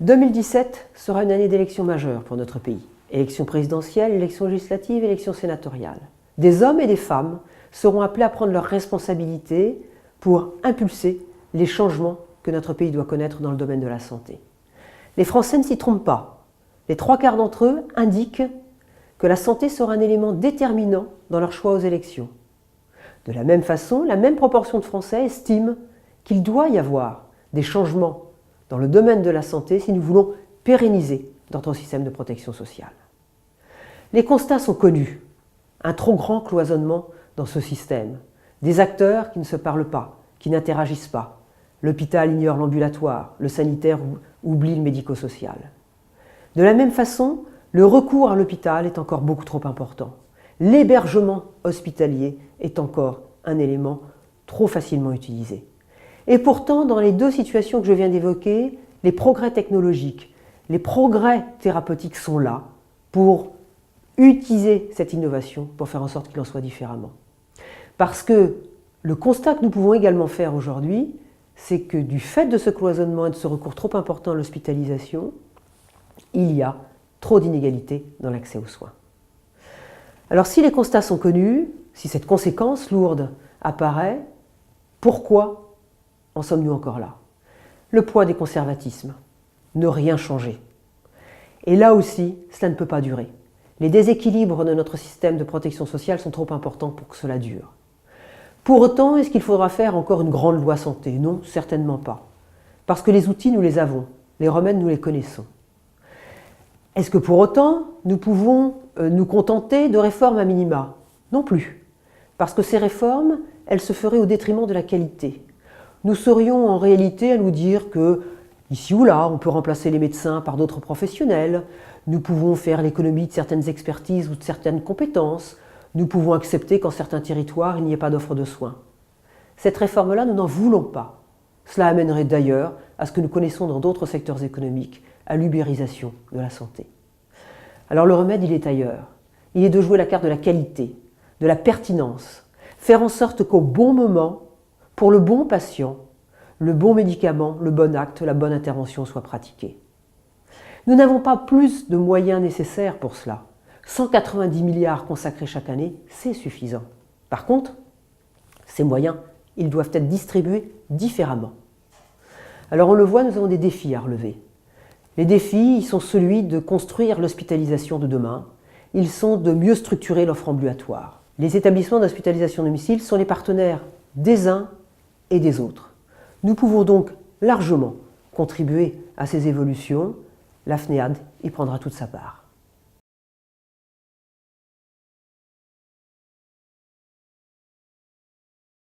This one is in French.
2017 sera une année d'élections majeures pour notre pays. Élections présidentielles, élections législatives, élections sénatoriales. Des hommes et des femmes seront appelés à prendre leurs responsabilités pour impulser les changements que notre pays doit connaître dans le domaine de la santé. Les Français ne s'y trompent pas. Les 3/4 d'entre eux indiquent que la santé sera un élément déterminant dans leur choix aux élections. De la même façon, la même proportion de Français estiment qu'il doit y avoir des changements dans le domaine de la santé si nous voulons pérenniser notre système de protection sociale. Les constats sont connus. Un trop grand cloisonnement dans ce système. Des acteurs qui ne se parlent pas, qui n'interagissent pas. L'hôpital ignore l'ambulatoire, le sanitaire oublie le médico-social. De la même façon, le recours à l'hôpital est encore beaucoup trop important. L'hébergement hospitalier est encore un élément trop facilement utilisé. Et pourtant, dans les deux situations que je viens d'évoquer, les progrès technologiques, les progrès thérapeutiques sont là pour utiliser cette innovation pour faire en sorte qu'il en soit différemment. Parce que le constat que nous pouvons également faire aujourd'hui, c'est que du fait de ce cloisonnement et de ce recours trop important à l'hospitalisation, il y a trop d'inégalités dans l'accès aux soins. Alors si les constats sont connus, si cette conséquence lourde apparaît, pourquoi en sommes-nous encore là? Le poids des conservatismes, ne rien changer. Et là aussi, cela ne peut pas durer. Les déséquilibres de notre système de protection sociale sont trop importants pour que cela dure. Pour autant, est-ce qu'il faudra faire encore une grande loi santé? Non, certainement pas. Parce que les outils, nous les avons. Les remèdes, nous les connaissons. Est-ce que pour autant, nous pouvons nous contenter de réformes à minima? Non plus. Parce que ces réformes, elles se feraient au détriment de la qualité. Nous serions en réalité à nous dire que, ici ou là, on peut remplacer les médecins par d'autres professionnels, nous pouvons faire l'économie de certaines expertises ou de certaines compétences, nous pouvons accepter qu'en certains territoires, il n'y ait pas d'offre de soins. Cette réforme-là, nous n'en voulons pas. Cela amènerait d'ailleurs à ce que nous connaissons dans d'autres secteurs économiques, à l'ubérisation de la santé. Alors le remède, il est ailleurs. Il est de jouer la carte de la qualité, de la pertinence, faire en sorte qu'au bon moment, pour le bon patient, le bon médicament, le bon acte, la bonne intervention soient pratiqués. Nous n'avons pas plus de moyens nécessaires pour cela. 190 milliards consacrés chaque année, c'est suffisant. Par contre, ces moyens, ils doivent être distribués différemment. Alors on le voit, nous avons des défis à relever. Les défis, ils sont celui de construire l'hospitalisation de demain. Ils sont de mieux structurer l'offre ambulatoire. Les établissements d'hospitalisation à domicile sont les partenaires des uns et des autres. Nous pouvons donc largement contribuer à ces évolutions. La FNEAD y prendra toute sa part.